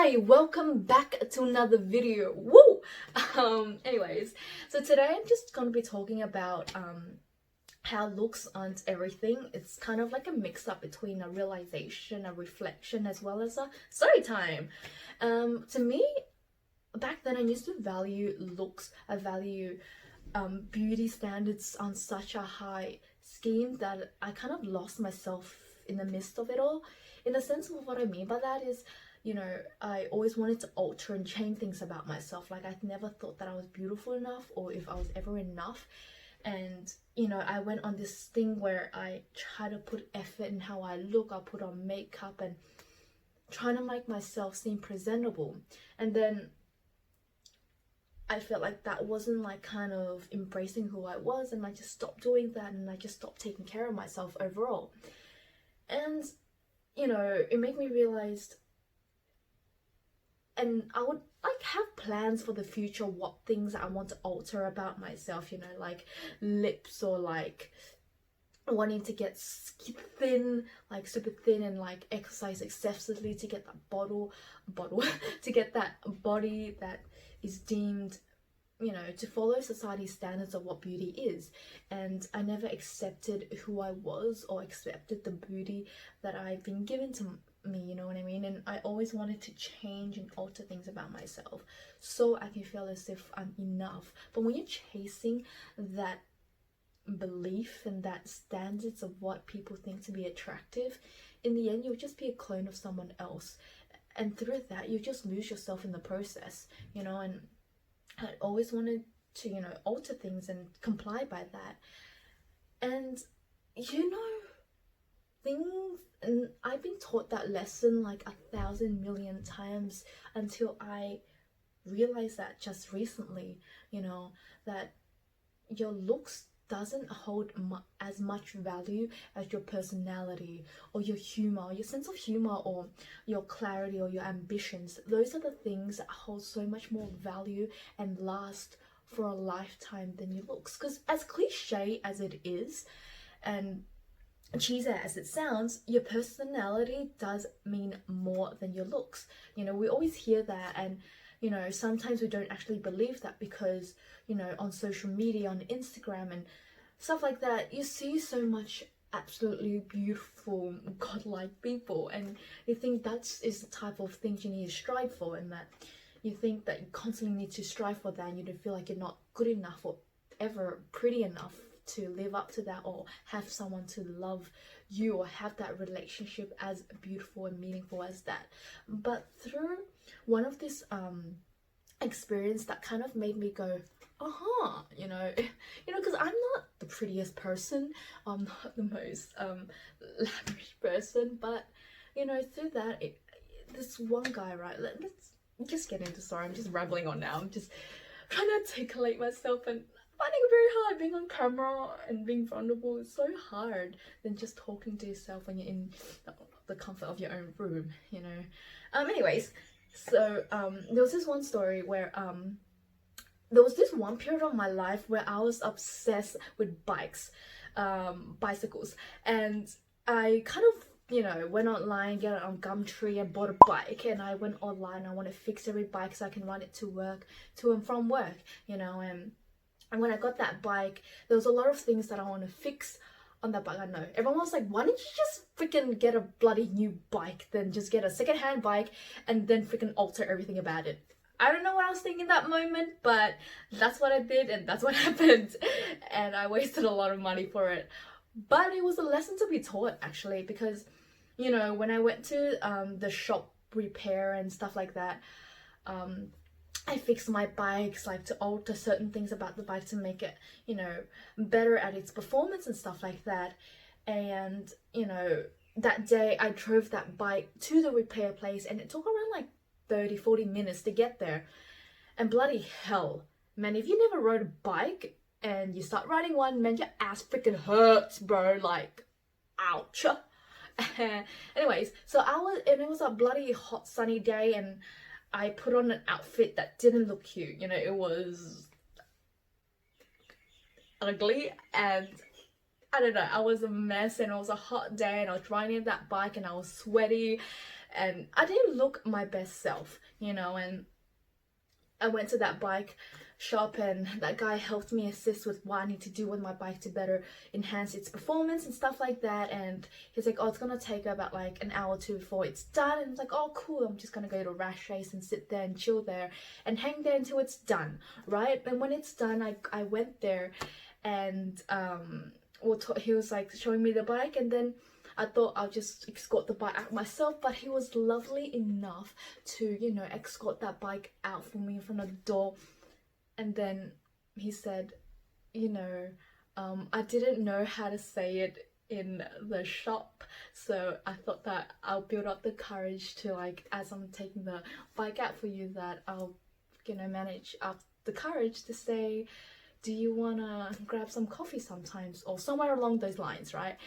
Hi, welcome back to another video. Woo! Anyways, so today I'm just gonna be talking about how looks aren't everything. It's kind of like a mix up between a realization, a reflection, as well as a story time. To me, back then I used to value looks. I value beauty standards on such a high scheme that I kind of lost myself in the midst of it all. In the sense of what I mean by that is, I always wanted to alter and change things about myself. Like, I never thought that I was beautiful enough or if I was ever enough. And, I went on this thing where I try to put effort in how I look. I put on makeup and trying to make myself seem presentable. And then I felt like that wasn't like kind of embracing who I was, and I just stopped doing that, and I just stopped taking care of myself overall. And it made me realize, and I would like have plans for the future, what things I want to alter about myself, like lips, or like wanting to get thin, like super thin, and like exercise excessively to get that bottle to get that body that is deemed, to follow society's standards of what beauty is. And I never accepted who I was or accepted the beauty that I've been given to me, you know what I mean? And I always wanted to change and alter things about myself so I can feel as if I'm enough. But when you're chasing that belief and that standards of what people think to be attractive, in the end you'll just be a clone of someone else, and through that you just lose yourself in the process, and I always wanted to, alter things and comply by that. And, things, and I've been taught that lesson like 1,000 million times until I realized that just recently, that your looks doesn't hold as much value as your personality or your humor, your sense of humor, or your clarity or your ambitions. Those are the things that hold so much more value and last for a lifetime than your looks. Because as cliche as it is and cheesy as it sounds, your personality does mean more than your looks. We always hear that, and sometimes we don't actually believe that because, on social media, on Instagram and stuff like that, you see so much absolutely beautiful, godlike people, and you think that is the type of things you need to strive for, and that you think that you constantly need to strive for that, and you don't feel like you're not good enough or ever pretty enough to live up to that, or have someone to love you, or have that relationship as beautiful and meaningful as that. But through one of this experience that kind of made me go, because I'm not the prettiest person, I'm not the most lavish person, but through that, this one guy, right, let's just get into the story. I'm just rambling on now. I'm just trying to articulate myself, and finding it very hard. Being on camera and being vulnerable is so hard than just talking to yourself when you're in the comfort of your own room, anyways, so there was this one story where there was this one period of my life where I was obsessed with bicycles, and I kind of went online, get it on Gumtree, and bought a bike. And I went online, I want to fix every bike so I can ride it to and from work, and when I got that bike, there was a lot of things that I want to fix on that bike. I know everyone was like, why don't you just freaking get a bloody new bike, then just get a second-hand bike and then freaking alter everything about it. I don't know what I was thinking that moment, but that's what I did, and that's what happened. And I wasted a lot of money for it. But it was a lesson to be taught, actually, because, when I went to the shop repair and stuff like that, I fixed my bikes, like to alter certain things about the bike to make it, better at its performance and stuff like that. And, that day I drove that bike to the repair place, and it took around like 30-40 minutes to get there. And bloody hell, man, if you never rode a bike and you start riding one, man, your ass freaking hurts, bro. Like, ouch. Anyways, so it was a bloody hot sunny day, and I put on an outfit that didn't look cute. It was ugly, and I don't know, I was a mess, and it was a hot day, and I was riding that bike, and I was sweaty, and I didn't look my best self, you know. And I went to that bike shop, and that guy helped me assist with what I need to do with my bike to better enhance its performance and stuff like that. And he's like, oh, it's gonna take about like an hour or two before it's done. And it's like, oh cool, I'm just gonna go to Rash Race and sit there and chill there and hang there until it's done, right? And when it's done, I went there, and he was like showing me the bike, and then I thought I'll just escort the bike out myself, but he was lovely enough to, you know, escort that bike out for me in front of the door. And then he said, you know, I didn't know how to say it in the shop, so I thought that I'll build up the courage to, like, as I'm taking the bike out for you, that I'll, you know, manage up the courage to say, do you wanna grab some coffee sometimes, or somewhere along those lines, right?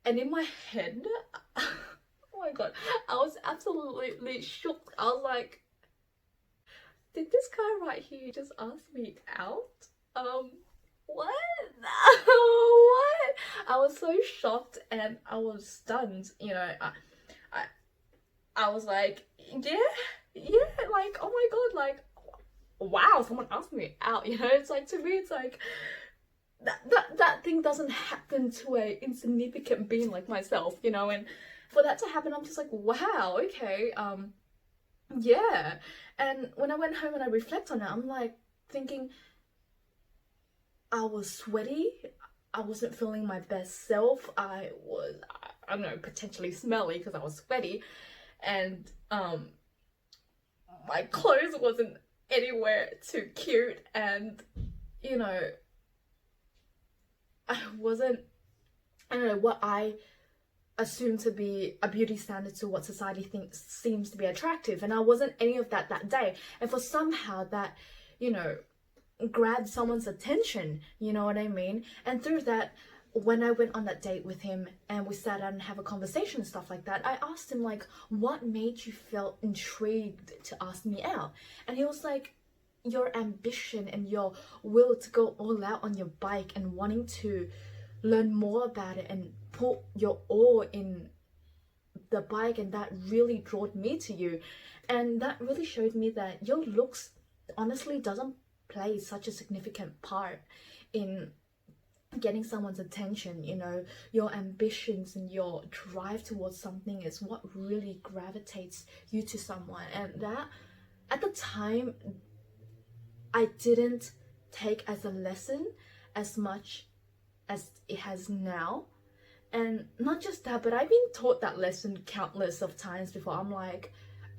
And in my head, oh my god, I was absolutely shocked. I was like, did this guy right here just ask me out? What? What? I was so shocked and I was stunned, you know. I was like, yeah, like, oh my god, like, wow, someone asked me out, you know. It's like, to me, it's like, that thing doesn't happen to a insignificant being like myself, you know. And for that to happen, I'm just like, wow, okay, yeah. And when I went home and I reflect on it, I'm like thinking, I was sweaty, I wasn't feeling my best self, I was, I don't know, potentially smelly because I was sweaty, and my clothes wasn't anywhere too cute, and, you know, I don't know, what I assumed to be a beauty standard to what society thinks seems to be attractive, and I wasn't any of that day. And for somehow that, you know, grabbed someone's attention, you know what I mean? And through that, when I went on that date with him and we sat down and have a conversation and stuff like that, I asked him, like, what made you feel intrigued to ask me out? And he was like, your ambition and your will to go all out on your bike and wanting to learn more about it and put your all in the bike, and that really drew me to you. And that really showed me that your looks honestly doesn't play such a significant part in getting someone's attention, you know. Your ambitions and your drive towards something is what really gravitates you to someone. And that, at the time, I didn't take as a lesson as much as it has now. And not just that, but I've been taught that lesson countless of times before. I'm like,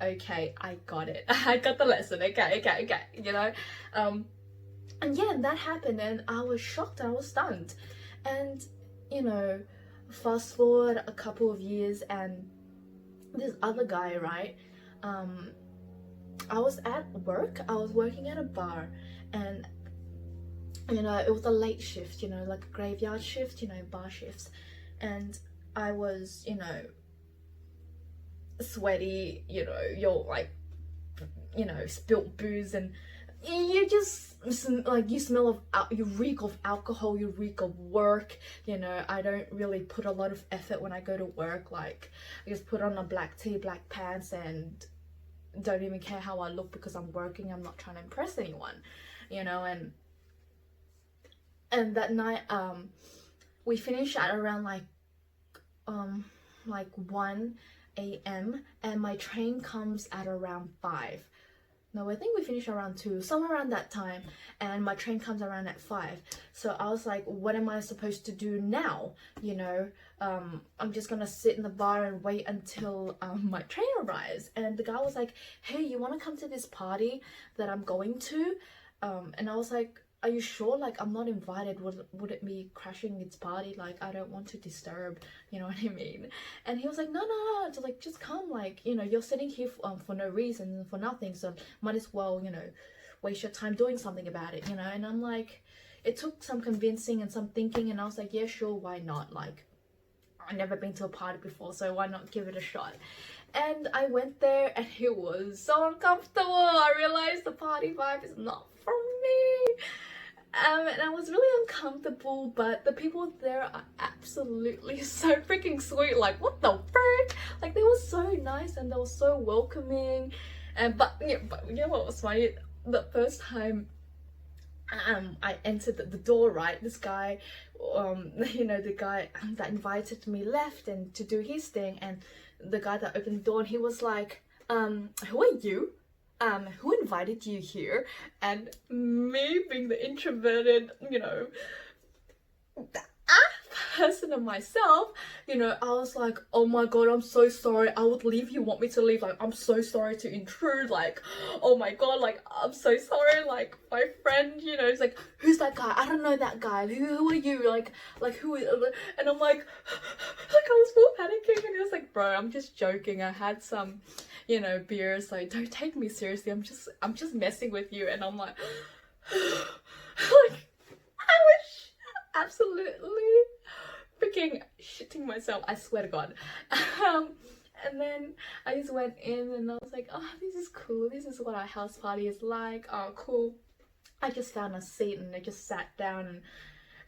okay, I got it. I got the lesson. Okay, you know. And yeah, that happened, and I was shocked, I was stunned. And, you know, fast forward a couple of years, and this other guy, right, I was at work, I was working at a bar, and, you know, it was a late shift, you know, like a graveyard shift, you know, bar shifts. And I was, you know, sweaty, you know, you're like, you know, spilt booze, and you just, like, you smell of, you reek of alcohol, you reek of work, you know. I don't really put a lot of effort when I go to work. Like, I just put on a black tee, black pants, and don't even care how I look because I'm working, I'm not trying to impress anyone, you know. And that night, we finished at around like 1 a.m. and my train comes at around 5. No, I think we finished around 2, somewhere around that time, and my train comes around at 5. So I was like, what am I supposed to do now? You know, I'm just gonna sit in the bar and wait until my train arrives. And the guy was like, hey, you want to come to this party that I'm going to? And I was like, are you sure? Like, I'm not invited. Would it be crashing its party? Like, I don't want to disturb, you know what I mean? And he was like, no, just come. Like, you know, you're sitting here for no reason, for nothing, so might as well, you know, waste your time doing something about it, you know. And I'm like, it took some convincing and some thinking, and I was like, yeah, sure, why not? Like, I've never been to a party before, so why not give it a shot? And I went there, and it was so uncomfortable. I realized the party vibe is not for me. And I was really uncomfortable, but the people there are absolutely so freaking sweet. Like, what the frick? Like, they were so nice and they were so welcoming. And but you know what was funny? The first time I entered the door, right, this guy, the guy that invited me left and to do his thing, and the guy that opened the door, and he was like, who are you? Who invited you here? And me being the introverted, person of myself, I was like, oh my god, I'm so sorry, I would leave, you want me to leave, like, I'm so sorry to intrude, like, oh my god, like, I'm so sorry, like, my friend, is like, who's that guy? I don't know that guy. Who are you? Like who is? And I'm like I was full panicking, and he was like, bro, I'm just joking, I had some beers, like, don't take me seriously, I'm just messing with you. And I'm like like, I was absolutely freaking shitting myself, I swear to god. And then I just went in and I was like, oh, this is cool, this is what our house party is like, oh cool. I just found a seat and I just sat down and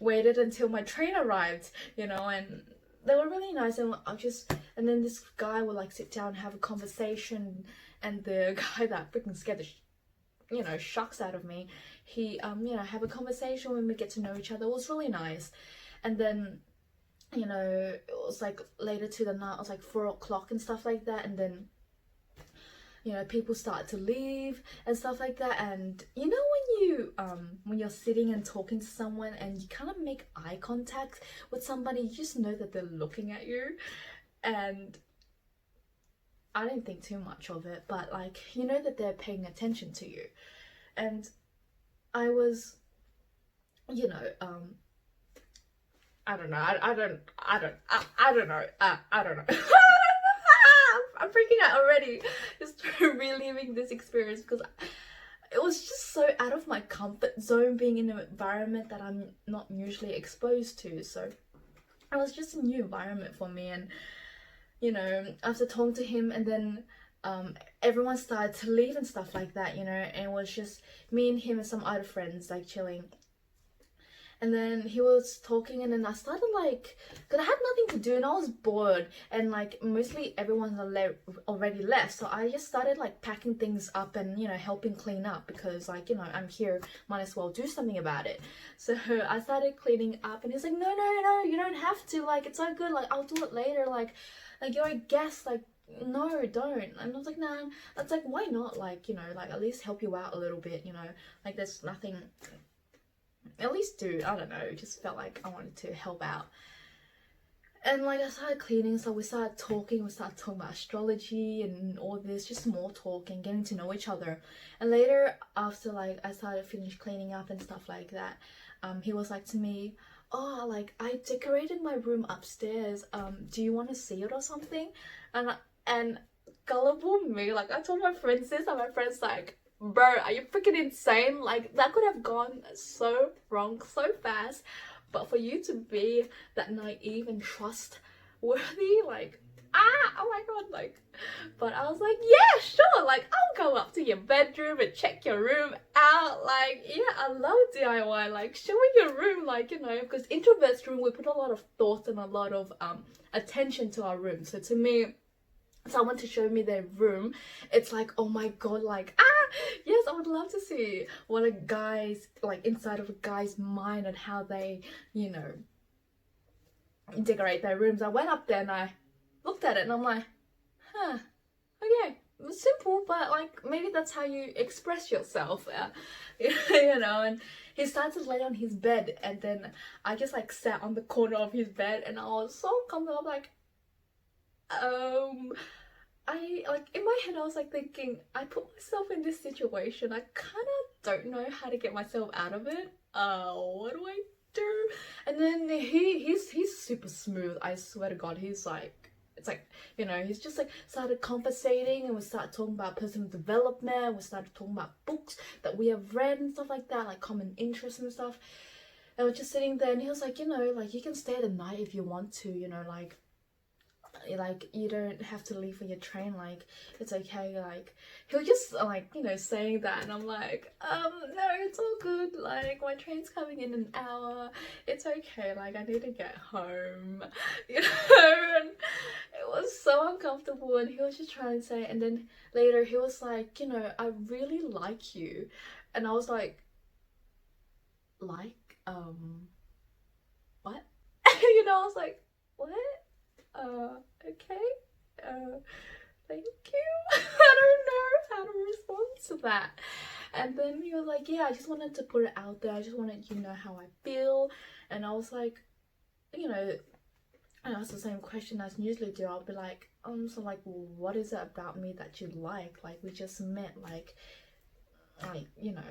waited until my train arrived, and they were really nice. And and then this guy would like sit down and have a conversation, and the guy that freaking scared the shocks out of me, he have a conversation when we get to know each other. It was really nice. And then it was like later to the night, it was like 4 o'clock and stuff like that, and then people start to leave and stuff like that. And when you're sitting and talking to someone and you kind of make eye contact with somebody, you just know that they're looking at you. And I didn't think too much of it, but like, that they're paying attention to you. And I was, I don't know. I don't know. I don't know. I'm freaking out already just reliving this experience, because it was just so out of my comfort zone, being in an environment that I'm not usually exposed to. So it was just a new environment for me. And after talking to him, and then everyone started to leave and stuff like that, and it was just me and him and some other friends like chilling. And then he was talking, and then I started like, because I had nothing to do and I was bored, and like mostly everyone's already left, so I just started like packing things up and helping clean up, because like I'm here, might as well do something about it. So I started cleaning up, and he's like, no, you don't have to, like, it's so good, like, I'll do it later, like you're a guest, like, no, don't. And I was like, nah. It's like, why not, like, like at least help you out a little bit, like there's nothing, at least do, I don't know, just felt like I wanted to help out. And like I started cleaning, so we started talking about astrology and all this, just more talking, getting to know each other. And later, after like I started finished cleaning up and stuff like that, he was like to me, oh, like, I decorated my room upstairs, do you want to see it or something? And gullible me, like, I told my friends this, and my friend's like, bro, are you freaking insane? Like, that could have gone so wrong so fast. But for you to be that naive and trustworthy, like, oh my god, like, but I was like, yeah, sure, like, I'll go up to your bedroom and check your room out, like, yeah, I love DIY, like, show me your room, like, because introverts room, we put a lot of thought and a lot of attention to our room. So to me, someone to show me their room, it's like, oh my god, like, yes, I would love to see what a guy's, like, inside of a guy's mind and how they, decorate their rooms. I went up there and I looked at it and I'm like, okay, it's simple, but like, maybe that's how you express yourself, and he started to lay on his bed, and then I just like sat on the corner of his bed, and I was so comfortable, like, I, like, in my head I was like thinking, I put myself in this situation, I kind of don't know how to get myself out of it, what do I do? And then he's super smooth, I swear to god. He's like, it's like, he's just like started conversating, and we started talking about personal development, we started talking about books that we have read and stuff like that, like common interests and stuff. And we're just sitting there, and he was like, like, you can stay the night if you want to, like, like you don't have to leave for your train, like it's okay. Like he was just like, you know, saying that, and I'm like, no, it's all good, like my train's coming in an hour, it's okay, like I need to get home, you know. And it was so uncomfortable, and he was just trying to say, and then later he was like, you know, I really like you. And I was like, what? You know, I was like, what? Okay. Uh, thank you. I don't know how to respond to that. And then he was like, yeah, I just wanted to put it out there. I just wanted you to know how I feel. And I was like, you know, and ask the same question as usually do. I'll be like, so like, what is it about me that you like? Like, we just met, like, you know,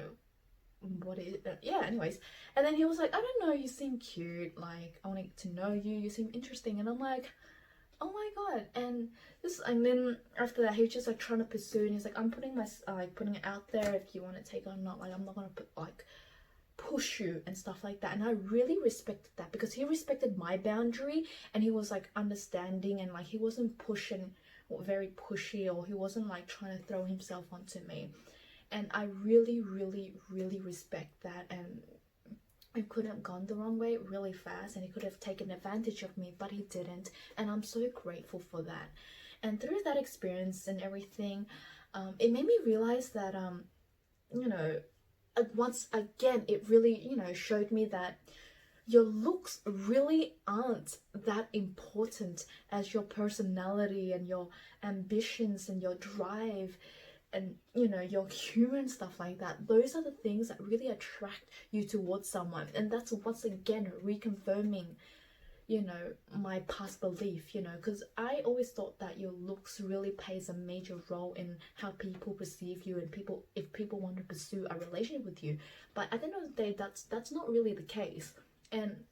what is yeah, anyways. And then he was like, I don't know, you seem cute, like I want to get to know you, you seem interesting. And I'm like, oh my god. And this, and then after that he was just like trying to pursue, and he's like, I'm putting my like putting it out there if you want to take it or not, like I'm not gonna put like push you and stuff like that. And I really respected that, because he respected my boundary, and he was like understanding, and like he wasn't pushing very pushy, or he wasn't like trying to throw himself onto me. And I really really respect that. And it could have gone the wrong way really fast, and he could have taken advantage of me, but he didn't, and I'm so grateful for that. And through that experience and everything, it made me realize that you know, once again it really, you know, showed me that your looks really aren't that important as your personality and your ambitions and your drive and, you know, your humor and stuff like that. Those are the things that really attract you towards someone. And that's once again reconfirming, you know, my past belief, you know, because I always thought that your looks really plays a major role in how people perceive you, and people, if people want to pursue a relationship with you. But at the end of the day, that's not really the case. And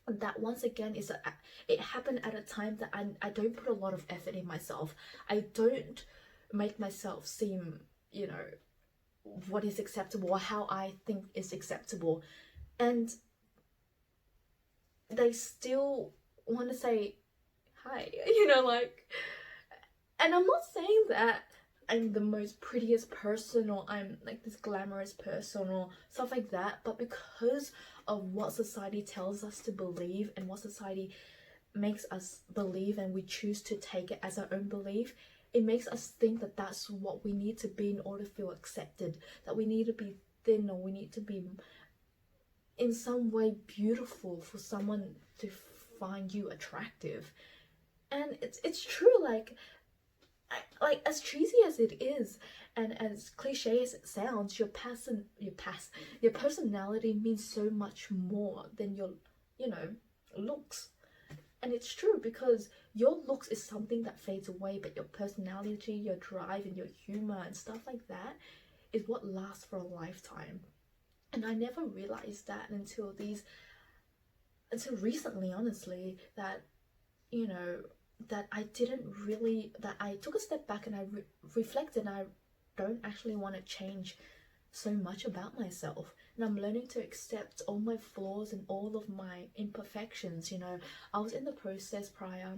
that once again is it happened at a time that I don't put a lot of effort in myself. I don't make myself seem, you know, what is acceptable or how I think is acceptable. And they still want to say hi, you know, like, and I'm not saying that I'm the most prettiest person or I'm like this glamorous person or stuff like that, but because of what society tells us to believe and what society makes us believe, and we choose to take it as our own belief, it makes us think that that's what we need to be in order to feel accepted, that we need to be thin, or we need to be in some way beautiful for someone to find you attractive. And it's true, like as cheesy as it is and as cliche as it sounds, your personality means so much more than your, you know, looks. And it's true, because your looks is something that fades away, but your personality, your drive, and your humor and stuff like that is what lasts for a lifetime. And I never realized that until recently, honestly, that, you know, that I didn't really, that I took a step back and I reflected, and I don't actually want to change so much about myself. And I'm learning to accept all my flaws and all of my imperfections. You know, I was in the process prior,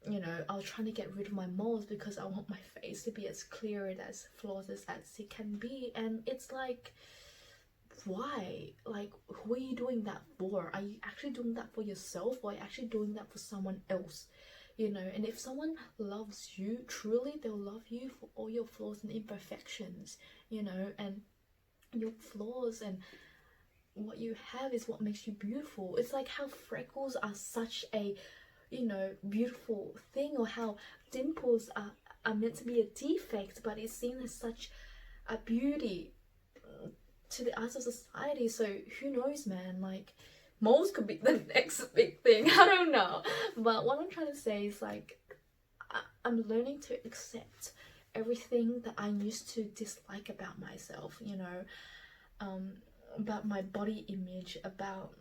you know, I was trying to get rid of my moles because I want my face to be as clear and as flawless as it can be. And it's like, why? Like, who are you doing that for? Are you actually doing that for yourself, or are you actually doing that for someone else? You know, and if someone loves you truly, they'll love you for all your flaws and imperfections, you know. And your flaws and what you have is what makes you beautiful. It's like how freckles are such a, you know, beautiful thing, or how dimples are meant to be a defect, but it's seen as such a beauty to the eyes of society. So who knows, man, like moles could be the next big thing. I don't know, but what I'm trying to say is, like, I'm learning to accept everything that I used to dislike about myself, you know, about my body image, about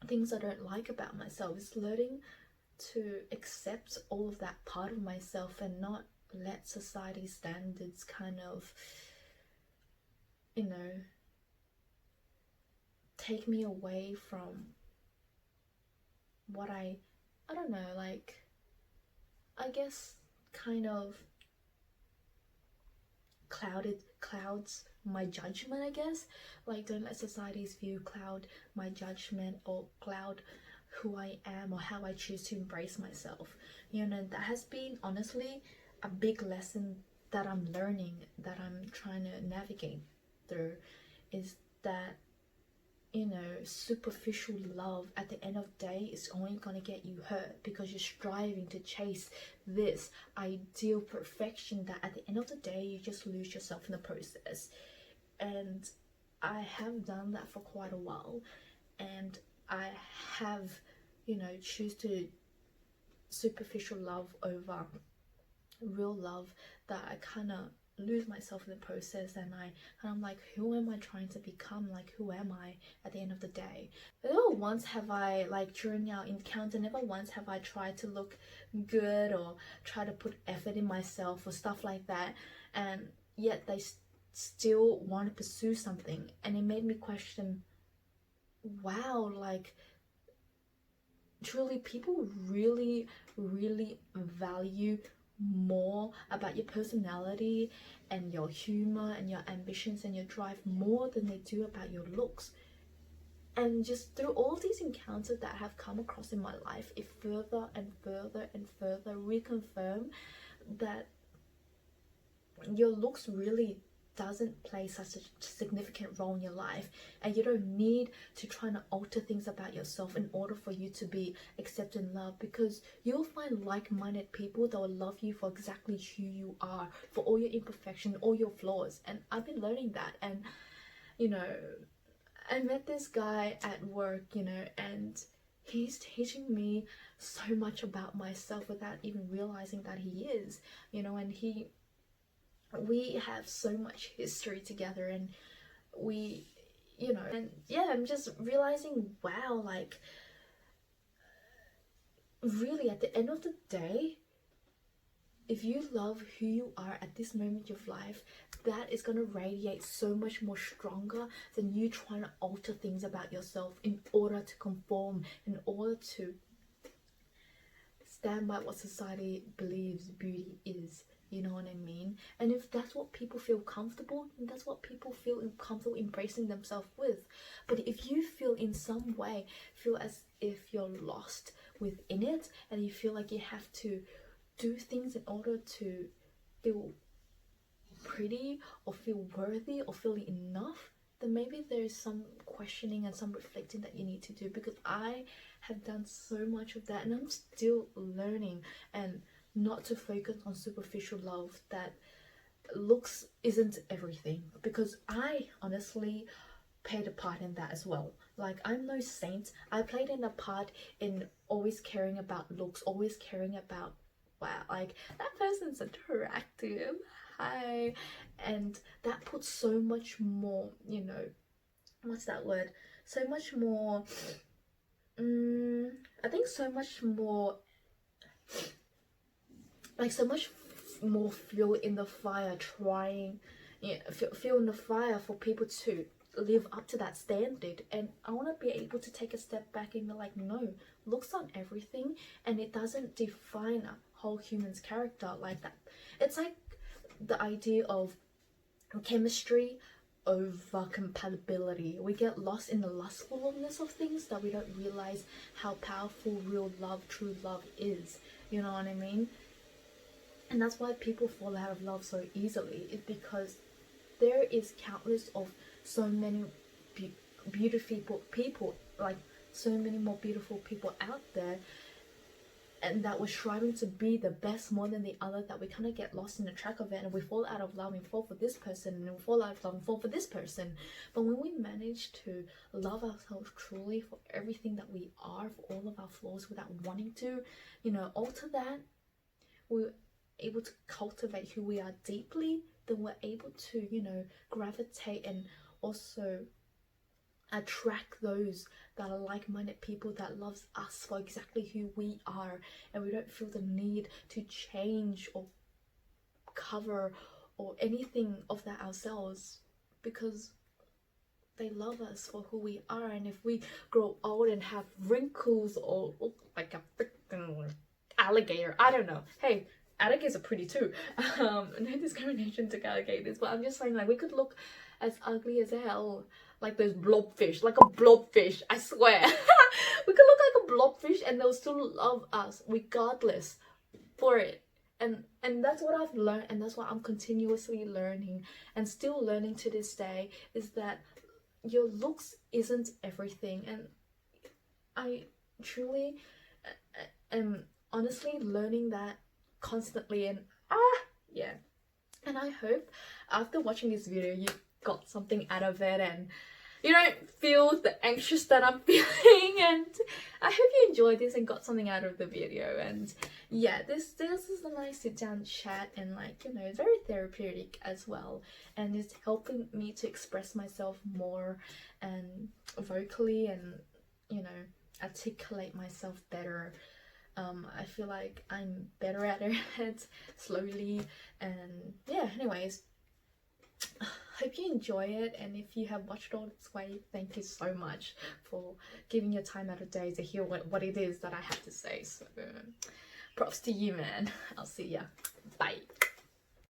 things I don't like about myself. Is learning to accept all of that part of myself and not let society standards kind of, you know, take me away from what I don't know, like, I guess, kind of clouds my judgment, I guess. Like, don't let society's view cloud my judgment, or cloud who I am or how I choose to embrace myself. You know, that has been honestly a big lesson that I'm learning, that I'm trying to navigate through, is that, you know, superficial love at the end of the day is only gonna get you hurt, because you're striving to chase this ideal perfection that at the end of the day you just lose yourself in the process. And I have done that for quite a while, and I have, you know, choose to superficial love over real love, that I kind of lose myself in the process, and I'm like, who am I trying to become? Like, who am I at the end of the day? Never once have I, like, during our encounter, never once have I tried to look good or try to put effort in myself or stuff like that, and yet they still want to pursue something. And it made me question, wow, like, truly people really value more about your personality and your humor and your ambitions and your drive more than they do about your looks. And just through all these encounters that have come across in my life, it further and further and further reconfirm that your looks really doesn't play such a significant role in your life, and you don't need to try to alter things about yourself in order for you to be accepted and loved, because you'll find like-minded people that will love you for exactly who you are, for all your imperfection, all your flaws. And I've been learning that. And you know, I met this guy at work, you know, and he's teaching me so much about myself without even realizing that he is, you know. And we have so much history together, and we, you know, and yeah, I'm just realizing, wow, like, really at the end of the day, if you love who you are at this moment of life, that is going to radiate so much more stronger than you trying to alter things about yourself in order to conform, in order to stand by what society believes beauty is. You know what I mean? And if that's what people feel comfortable, then that's what people feel comfortable embracing themselves with. But if you feel in some way, feel as if you're lost within it, and you feel like you have to do things in order to feel pretty or feel worthy or feel enough, then maybe there's some questioning and some reflecting that you need to do, because I have done so much of that, and I'm still learning, and not to focus on superficial love, that looks isn't everything, because I honestly played a part in that as well. Like, I'm no saint. I played in a part in always caring about looks, always caring about, wow, like, that person's attractive, hi, and that puts so much more, you know, what's that word, so much more, I think so much more, like, so much more fuel in the fire, trying, yeah, fuel in the fire for people to live up to that standard. And I want to be able to take a step back and be like, no, looks aren't everything, and it doesn't define a whole human's character like that. It's like the idea of chemistry over compatibility. We get lost in the lustfulness of things, that we don't realize how powerful real love, true love is. You know what I mean? And that's why people fall out of love so easily. It's because there is countless of so many beautiful people, like, so many more beautiful people out there, and that we're striving to be the best more than the other, that we kind of get lost in the track of it, and we fall out of love and fall for this person, and we fall out of love and fall for this person. But when we manage to love ourselves truly for everything that we are, for all of our flaws, without wanting to, you know, alter that, we're able to cultivate who we are deeply, then we're able to, you know, gravitate and also attract those that are like-minded people, that loves us for exactly who we are, and we don't feel the need to change or cover or anything of that ourselves, because they love us for who we are. And if we grow old and have wrinkles or look like a freaking alligator. I don't know. Hey, alligators are pretty too. No discrimination to alligators, but I'm just saying, like, we could look as ugly as hell, like those blobfish, like a blobfish, I swear. We could look like a blobfish and they'll still love us regardless for it. And that's what I've learned, and that's what I'm continuously learning and still learning to this day, is that your looks isn't everything. And I truly am honestly learning that constantly. And yeah, and I hope after watching this video you got something out of it and you don't feel the anxious that I'm feeling. And I hope you enjoyed this and got something out of the video. And yeah, this is a nice sit down chat, and like, you know, very therapeutic as well, and it's helping me to express myself more and vocally, and you know, articulate myself better. I feel like I'm better at it slowly. And yeah, anyways, hope you enjoy it, and if you have watched all this way, thank you so much for giving your time out of day to hear what it is that I have to say. So props to you, man. I'll see ya. Bye.